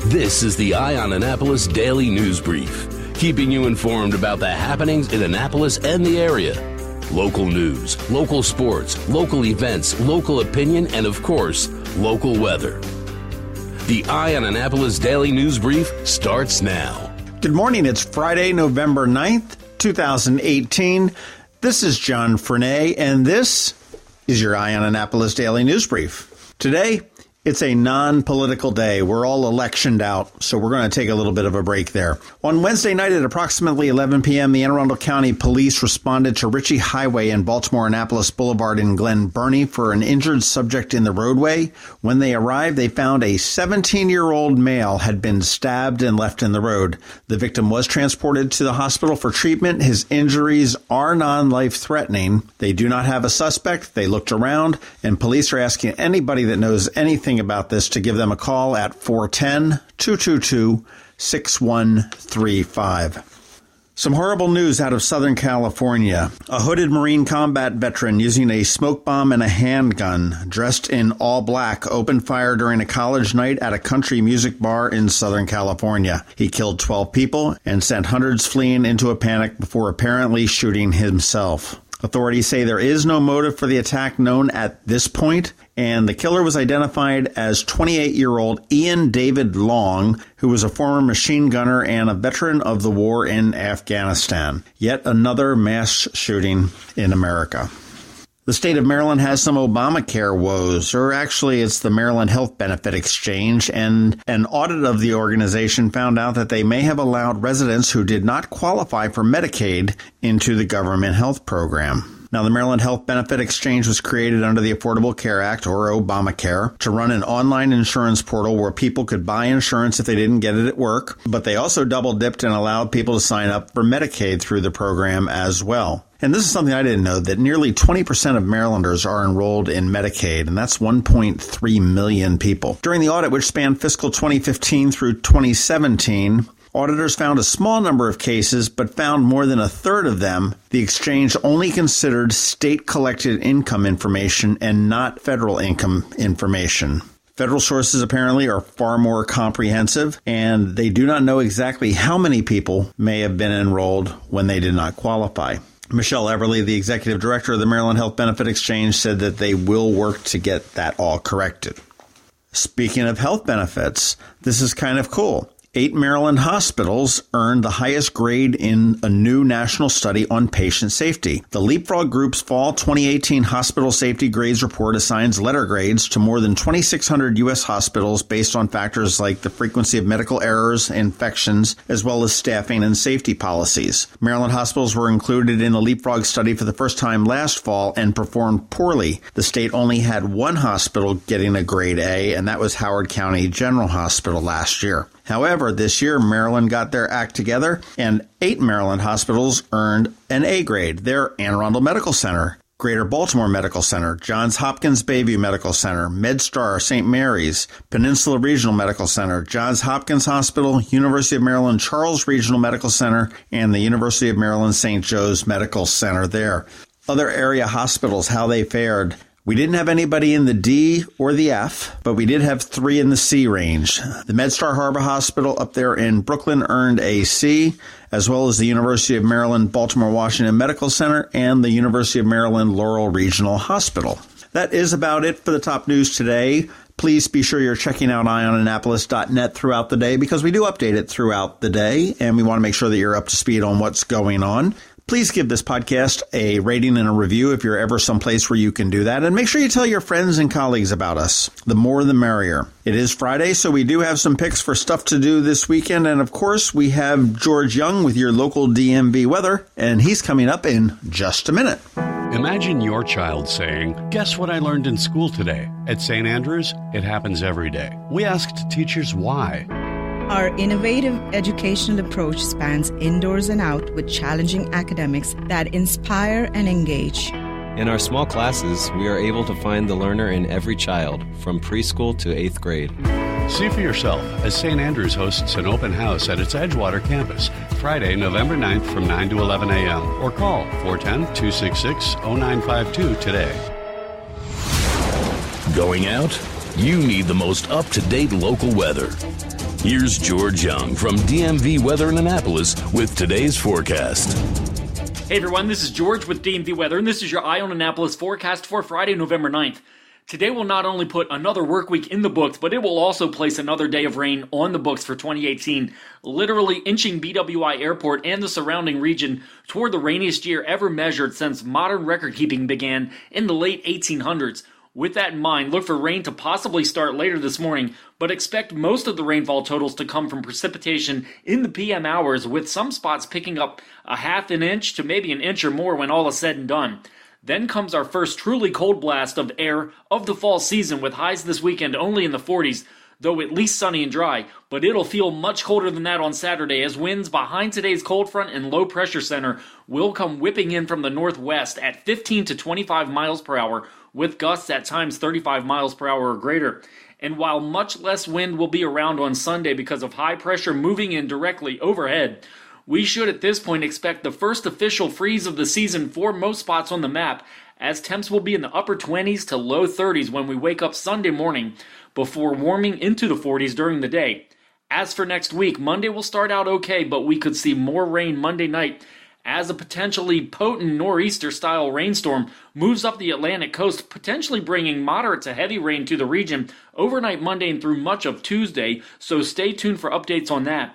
This is the Eye on Annapolis Daily News Brief, keeping you informed about the happenings in Annapolis and the area. Local news, local sports, local events, local opinion, and of course, local weather. The Eye on Annapolis Daily News Brief starts now. Good morning. It's Friday, November 9th, 2018. This is John Frenaye, and this is your Eye on Annapolis Daily News Brief. Today, it's a non-political day. We're all electioned out, so we're going to take a little bit of a break there. On Wednesday night at approximately 11 p.m., the Anne Arundel County Police responded to RITCHIE Highway and Baltimore-Annapolis Boulevard in Glen Burnie for an injured subject in the roadway. When they arrived, they found a 17-year-old male had been stabbed and left in the road. The victim was transported to the hospital for treatment. His injuries are non-life-threatening. They do not have a suspect. They looked around, and police are asking anybody that knows anything about this to give them a call at 410-222-6135. Some horrible news out of Southern California. A hooded Marine combat veteran using a smoke bomb and a handgun, dressed in all black, opened fire during a college night at a country music bar in Southern California. He killed 12 people and sent hundreds fleeing into a panic before apparently shooting himself. Authorities say there is no motive for the attack known at this point, and the killer was identified as 28-year-old Ian David Long, who was a former machine gunner and a veteran of the war in Afghanistan. Yet another mass shooting in America. The state of Maryland has some Obamacare woes, or actually it's the Maryland Health Benefit Exchange, and an audit of the organization found out that they may have allowed residents who did not qualify for Medicaid into the government health program. Now, the Maryland Health Benefit Exchange was created under the Affordable Care Act, or Obamacare, to run an online insurance portal where people could buy insurance if they didn't get it at work, but they also double-dipped and allowed people to sign up for Medicaid through the program as well. And this is something I didn't know, that nearly 20% of Marylanders are enrolled in Medicaid, and that's 1.3 million people. During the audit, which spanned fiscal 2015 through 2017, auditors found a small number of cases, but found more than a third of them the exchange only considered state-collected income information and not federal income information. Federal sources apparently are far more comprehensive, and they do not know exactly how many people may have been enrolled when they did not qualify. Michelle Everly, the executive director of the Maryland Health Benefit Exchange, said that they will work to get that all corrected. Speaking of health benefits, this is kind of cool. 8 Maryland hospitals earned the highest grade in a new national study on patient safety. The Leapfrog Group's Fall 2018 Hospital Safety Grades Report assigns letter grades to more than 2,600 U.S. hospitals based on factors like the frequency of medical errors, infections, as well as staffing and safety policies. Maryland hospitals were included in the Leapfrog study for the first time last fall and performed poorly. The state only had one hospital getting a grade A, and that was Howard County General Hospital last year. However, this year, Maryland got their act together, and 8 Maryland hospitals earned an A grade. They're Anne Arundel Medical Center, Greater Baltimore Medical Center, Johns Hopkins Bayview Medical Center, MedStar St. Mary's, Peninsula Regional Medical Center, Johns Hopkins Hospital, University of Maryland Charles Regional Medical Center, and the University of Maryland St. Joe's Medical Center there. Other area hospitals, how they fared. We didn't have anybody in the D or the F, but we did have 3 in the C range. The MedStar Harbor Hospital up there in Brooklyn earned a C, as well as the University of Maryland Baltimore Washington Medical Center and the University of Maryland Laurel Regional Hospital. That is about it for the top news today. Please be sure you're checking out eyeonannapolis.net throughout the day, because we do update it throughout the day, and we want to make sure that you're up to speed on what's going on. Please give this podcast a rating and a review if you're ever someplace where you can do that. And make sure you tell your friends and colleagues about us. The more, the merrier. It is Friday, so we do have some picks for stuff to do this weekend. And, of course, we have George Young with your local DMV weather, and he's coming up in just a minute. Imagine your child saying, "Guess what I learned in school today?" At St. Andrews, it happens every day. We asked teachers why. Our innovative educational approach spans indoors and out with challenging academics that inspire and engage. In our small classes, we are able to find the learner in every child, from preschool to 8th grade. See for yourself as St. Andrews hosts an open house at its Edgewater campus, Friday, November 9th from 9 to 11 a.m. or call 410-266-0952 today. Going out? You need the most up-to-date local weather. Here's George Young from DMV Weather in Annapolis with today's forecast. Hey everyone, this is George with DMV Weather, and this is your Eye on Annapolis forecast for Friday, November 9th. Today will not only put another work week in the books, but it will also place another day of rain on the books for 2018, literally inching BWI Airport and the surrounding region toward the rainiest year ever measured since modern record keeping began in the late 1800s. With that in mind, look for rain to possibly start later this morning, but expect most of the rainfall totals to come from precipitation in the PM hours, with some spots picking up a half an inch to maybe an inch or more when all is said and done. Then comes our first truly cold blast of air of the fall season, with highs this weekend only in the 40s, though at least sunny and dry, but it'll feel much colder than that on Saturday as winds behind today's cold front and low pressure center will come whipping in from the northwest at 15 to 25 miles per hour, with gusts at times 35 miles per hour or greater. And while much less wind will be around on Sunday because of high pressure moving in directly overhead, we should at this point expect the first official freeze of the season for most spots on the map, as temps will be in the upper 20s to low 30s when we wake up Sunday morning, before warming into the 40s during the day. As for next week, Monday will start out okay, but we could see more rain Monday night as a potentially potent nor'easter-style rainstorm moves up the Atlantic coast, potentially bringing moderate to heavy rain to the region overnight Monday and through much of Tuesday, so stay tuned for updates on that.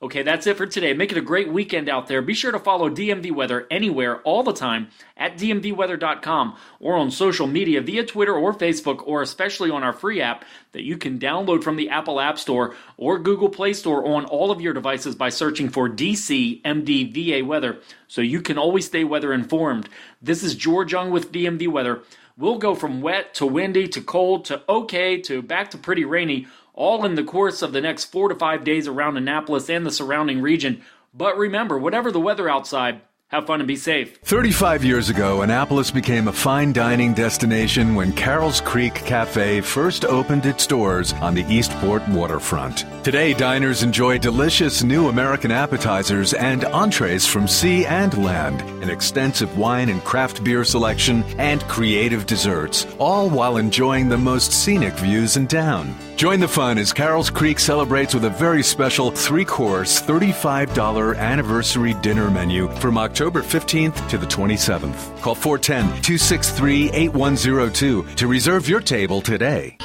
Okay, that's it for today. Make it a great weekend out there. Be sure to follow DMV Weather anywhere, all the time, at dmvweather.com or on social media via Twitter or Facebook, or especially on our free app that you can download from the Apple App Store or Google Play Store on all of your devices by searching for DCMDVA Weather, so you can always stay weather informed. This is George Young with DMV Weather. We'll go from wet to windy to cold to okay to back to pretty rainy, all in the course of the next 4 to 5 days around Annapolis and the surrounding region. But remember, whatever the weather outside, have fun and be safe. 35 years ago, Annapolis became a fine dining destination when Carroll's Creek Cafe first opened its doors on the Eastport waterfront. Today, diners enjoy delicious new American appetizers and entrees from sea and land, an extensive wine and craft beer selection, and creative desserts, all while enjoying the most scenic views in town. Join the fun as Carroll's Creek celebrates with a very special 3-course, $35 anniversary dinner menu from October 15th to the 27th. Call 410-263-8102 to reserve your table today.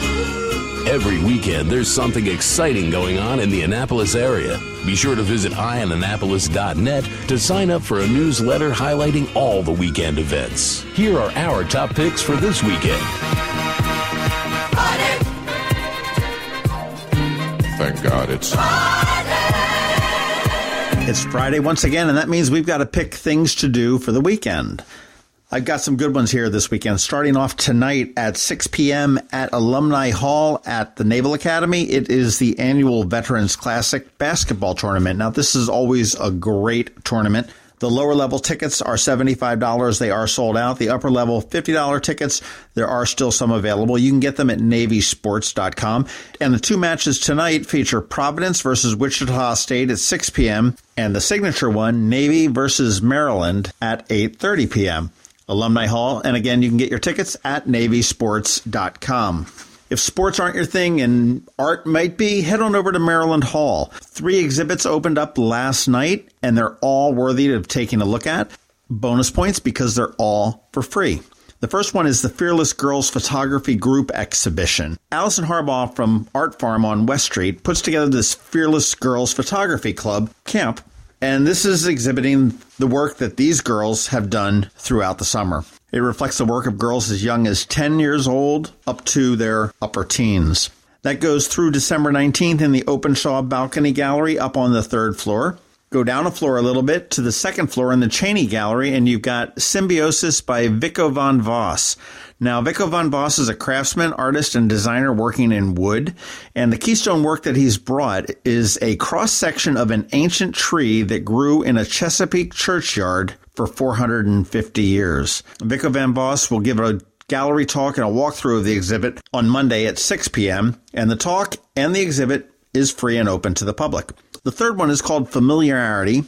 Every weekend, there's something exciting going on in the Annapolis area. Be sure to visit eyeonannapolis.net to sign up for a newsletter highlighting all the weekend events. Here are our top picks for this weekend. Thank God it's Friday once again, and that means we've got to pick things to do for the weekend. I've got some good ones here this weekend. Starting off tonight at 6 p.m. at Alumni Hall at the Naval Academy. It is the annual Veterans Classic basketball tournament. Now, this is always a great tournament. The lower level tickets are $75. They are sold out. The upper level $50 tickets, there are still some available. You can get them at navysports.com. And the two matches tonight feature Providence versus Wichita State at 6 p.m. and the signature one, Navy versus Maryland at 8:30 p.m. Alumni Hall. And again, you can get your tickets at navysports.com. If sports aren't your thing and art might be, head on over to Maryland Hall. 3 exhibits opened up last night, and they're all worthy of taking a look at. Bonus points because they're all for free. The first one is the Fearless Girls Photography Group Exhibition. Allison Harbaugh from Art Farm on West Street puts together this Fearless Girls Photography Club camp, and this is exhibiting the work that these girls have done throughout the summer. It reflects the work of girls as young as 10 years old up to their upper teens. That goes through December 19th in the Openshaw Balcony Gallery up on the 3rd floor. Go down a floor a little bit to the 2nd floor in the Cheney Gallery, and you've got Symbiosis by Vico van Voss. Now, Vico van Voss is a craftsman, artist, and designer working in wood, and the keystone work that he's brought is a cross-section of an ancient tree that grew in a Chesapeake churchyard for 450 years. Vico van Voss will give a gallery talk and a walkthrough of the exhibit on Monday at 6 p.m., and the talk and the exhibit is free and open to the public. The third one is called Familiarity.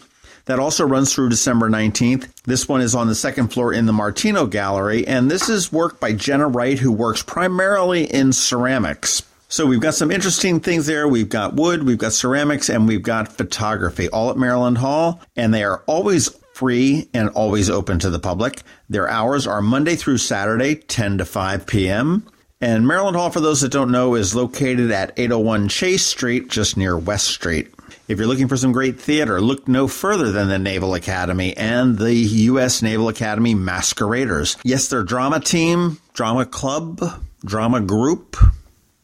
That also runs through December 19th. This one is on the 2nd floor in the Martino Gallery, and this is work by Jenna Wright, who works primarily in ceramics. So we've got some interesting things there. We've got wood, we've got ceramics, and we've got photography, all at Maryland Hall. And they are always free and always open to the public. Their hours are Monday through Saturday, 10 to 5 p.m. And Maryland Hall, for those that don't know, is located at 801 Chase Street, just near West Street. If you're looking for some great theater, look no further than the Naval Academy and the U.S. Naval Academy Masqueraders. Yes, their drama team, drama club, drama group.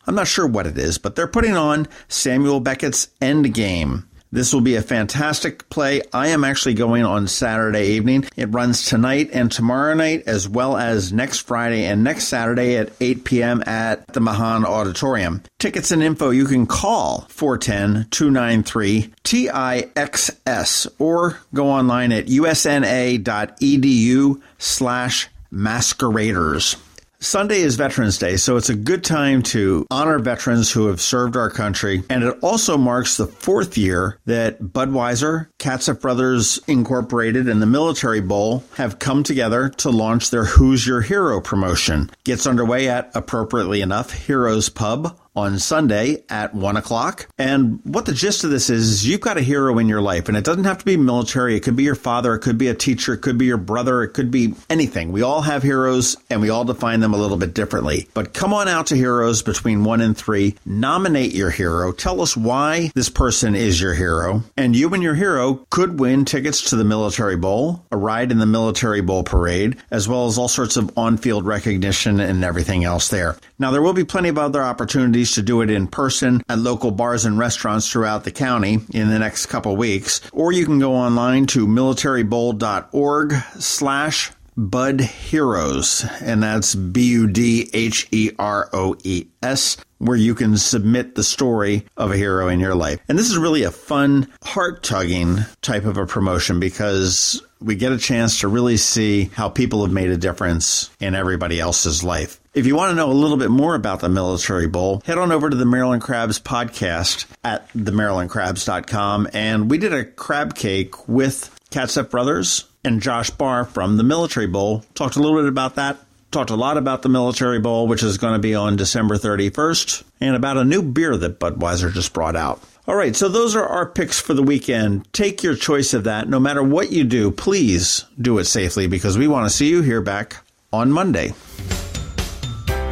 I'm not sure what it is, but they're putting on Samuel Beckett's Endgame. This will be a fantastic play. I am actually going on Saturday evening. It runs tonight and tomorrow night, as well as next Friday and next Saturday at 8 p.m. at the Mahan Auditorium. Tickets and info, you can call 410-293-TIXS or go online at usna.edu/masqueraders. Sunday is Veterans Day, so it's a good time to honor veterans who have served our country. And it also marks the 4th year that Budweiser, Catsup Brothers Incorporated, and the Military Bowl have come together to launch their Who's Your Hero promotion. Gets underway at, appropriately enough, Heroes Pub on Sunday at 1 o'clock. And what the gist of this is you've got a hero in your life, and it doesn't have to be military. It could be your father. It could be a teacher. It could be your brother. It could be anything. We all have heroes, and we all define them a little bit differently. But come on out to Heroes between 1 and 3. Nominate your hero. Tell us why this person is your hero. And you and your hero could win tickets to the Military Bowl, a ride in the Military Bowl parade, as well as all sorts of on-field recognition and everything else there. Now, there will be plenty of other opportunities to do it in person at local bars and restaurants throughout the county in the next couple weeks. Or you can go online to militarybowl.org/BudHeroes, and that's BUDHEROES, where you can submit the story of a hero in your life. And this is really a fun, heart-tugging type of a promotion because we get a chance to really see how people have made a difference in everybody else's life. If you want to know a little bit more about the Military Bowl, head on over to the Maryland Crabs podcast at themarylandcrabs.com. And we did a crab cake with Catsup Brothers and Josh Barr from the Military Bowl. Talked a little bit about that. Talked a lot about the Military Bowl, which is going to be on December 31st, and about a new beer that Budweiser just brought out. All right, so those are our picks for the weekend. Take your choice of that. No matter what you do, please do it safely because we want to see you here back on Monday.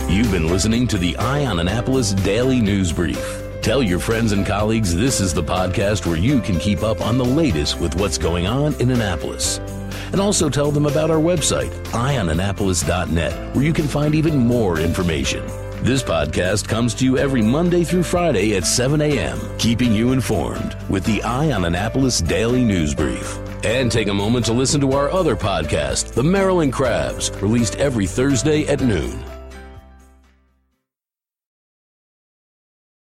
You've been listening to the Eye on Annapolis Daily News Brief. Tell your friends and colleagues this is the podcast where you can keep up on the latest with what's going on in Annapolis. And also tell them about our website, eyeonannapolis.net, where you can find even more information. This podcast comes to you every Monday through Friday at 7 a.m., keeping you informed with the Eye on Annapolis Daily News Brief. And take a moment to listen to our other podcast, The Maryland Crabs, released every Thursday at noon.